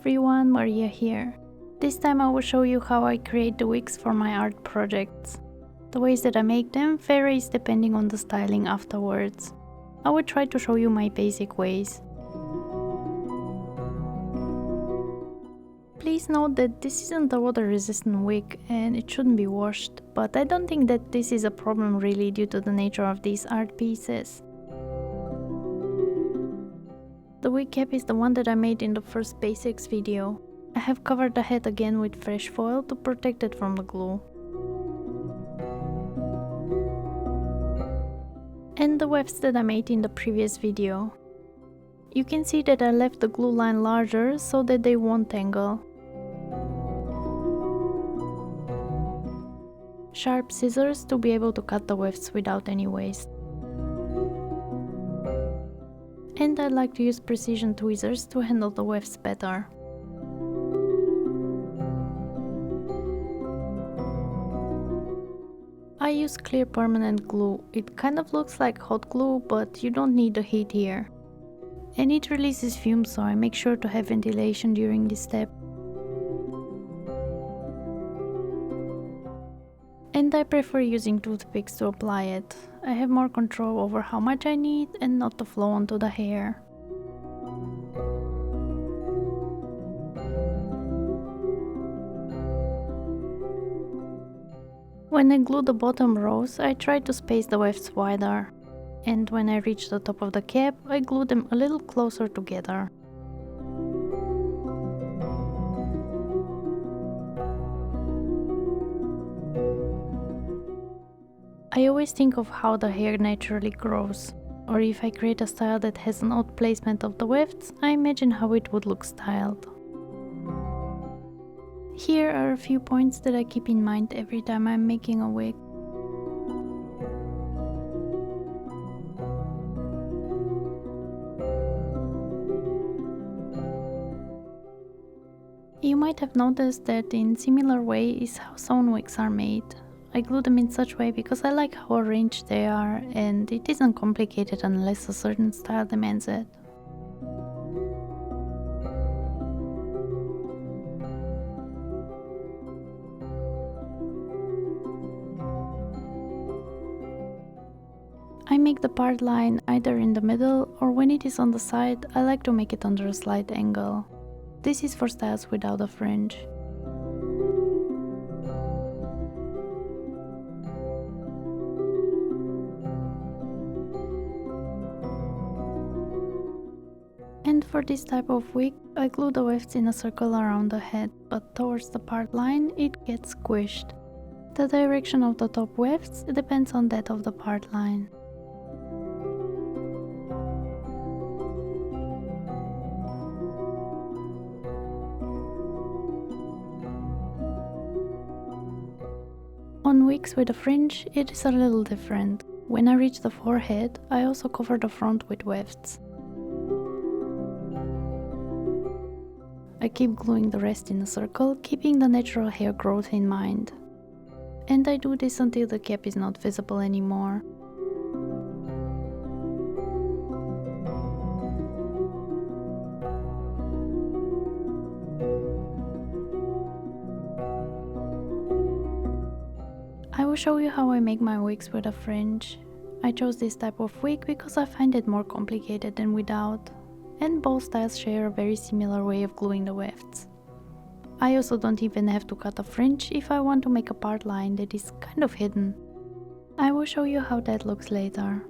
everyone, Maria here. This time I will show you how I create the wigs for my art projects. The ways that I make them varies depending on the styling afterwards. I will try to show you my basic ways. Please note that this isn't a water resistant wig and it shouldn't be washed, but I don't think that this is a problem really due to the nature of these art pieces. The wig cap is the one that I made in the first basics video. I have covered the head again with fresh foil to protect it from the glue. And the wefts that I made in the previous video. You can see that I left the glue line larger so that they won't tangle. Sharp scissors to be able to cut the wefts without any waste. And I like to use precision tweezers to handle the wefts better. I use clear permanent glue. It kind of looks like hot glue, but you don't need the heat here. And it releases fumes, so I make sure to have ventilation during this step. And I prefer using toothpicks to apply it. I have more control over how much I need and not to flow onto the hair. When I glue the bottom rows, I try to space the wefts wider. And when I reach the top of the cap, I glue them a little closer together. I always think of how the hair naturally grows, or if I create a style that has an odd placement of the wefts, I imagine how it would look styled. Here are a few points that I keep in mind every time I'm making a wig. You might have noticed that in similar way is how sewn wigs are made. I glue them in such way because I like how arranged they are and it isn't complicated unless a certain style demands it. I make the part line either in the middle or when it is on the side, I like to make it under a slight angle. This is for styles without a fringe. And for this type of wig, I glue the wefts in a circle around the head, but towards the part line it gets squished. The direction of the top wefts depends on that of the part line. On wigs with a fringe, it is a little different. When I reach the forehead, I also cover the front with wefts. I keep gluing the rest in a circle, keeping the natural hair growth in mind. And I do this until the cap is not visible anymore. I will show you how I make my wigs with a fringe. I chose this type of wig because I find it more complicated than without. And both styles share a very similar way of gluing the wefts. I also don't even have to cut a fringe if I want to make a part line that is kind of hidden. I will show you how that looks later.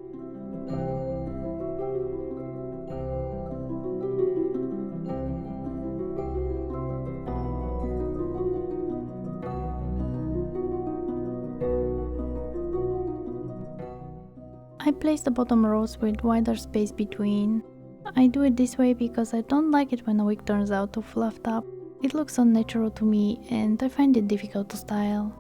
I place the bottom rows with wider space between. I do it this way because I don't like it when a wig turns out too fluffed up. It looks unnatural to me and I find it difficult to style.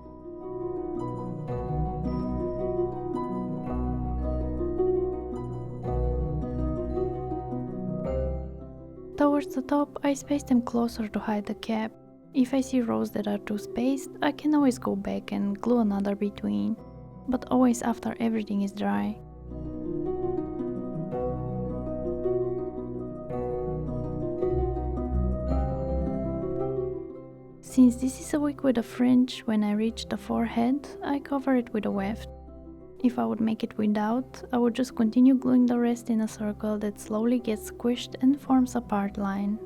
Towards the top, I space them closer to hide the cap. If I see rows that are too spaced, I can always go back and glue another between, but always after everything is dry. Since this is a wig with a fringe, when I reach the forehead, I cover it with a weft. If I would make it without, I would just continue gluing the rest in a circle that slowly gets squished and forms a part line.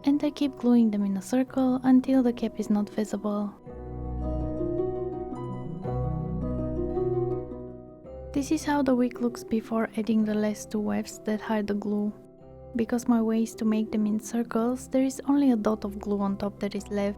And I keep gluing them in a circle until the cap is not visible. This is how the wig looks before adding the last two wefts that hide the glue. Because my way is to make them in circles, there is only a dot of glue on top that is left.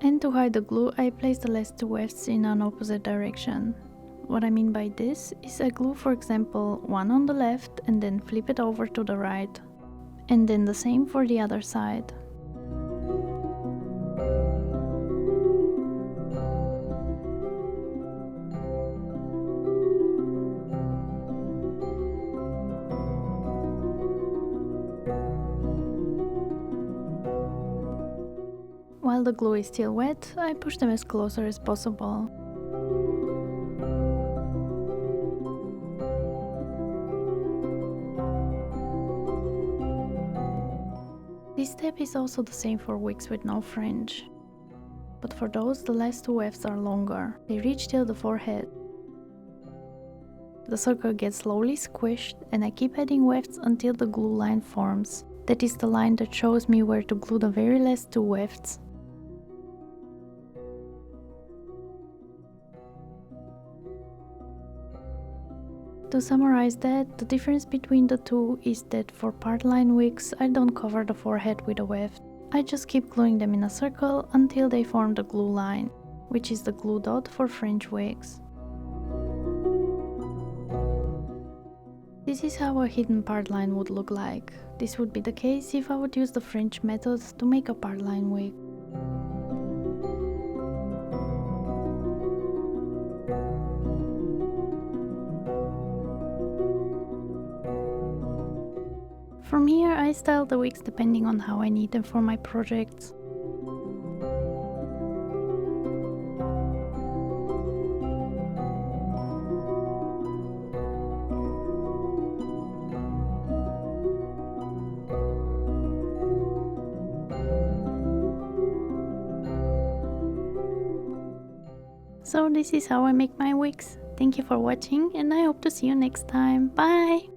And to hide the glue, I place the last two wefts in an opposite direction. What I mean by this is I glue, for example, one on the left and then flip it over to the right. And then the same for the other side. While the glue is still wet, I push them as closer as possible. This step is also the same for wigs with no fringe. But for those, the last two wefts are longer. They reach till the forehead. The circle gets slowly squished and I keep adding wefts until the glue line forms. That is the line that shows me where to glue the very last two wefts. To summarize that, the difference between the two is that for part line wigs, I don't cover the forehead with a weft. I just keep gluing them in a circle until they form the glue line, which is the glue dot for fringe wigs. This is how a hidden part line would look like. This would be the case if I would use the fringe method to make a part line wig. From here, I style the wigs depending on how I need them for my projects. So this is how I make my wigs. Thank you for watching and I hope to see you next time. Bye!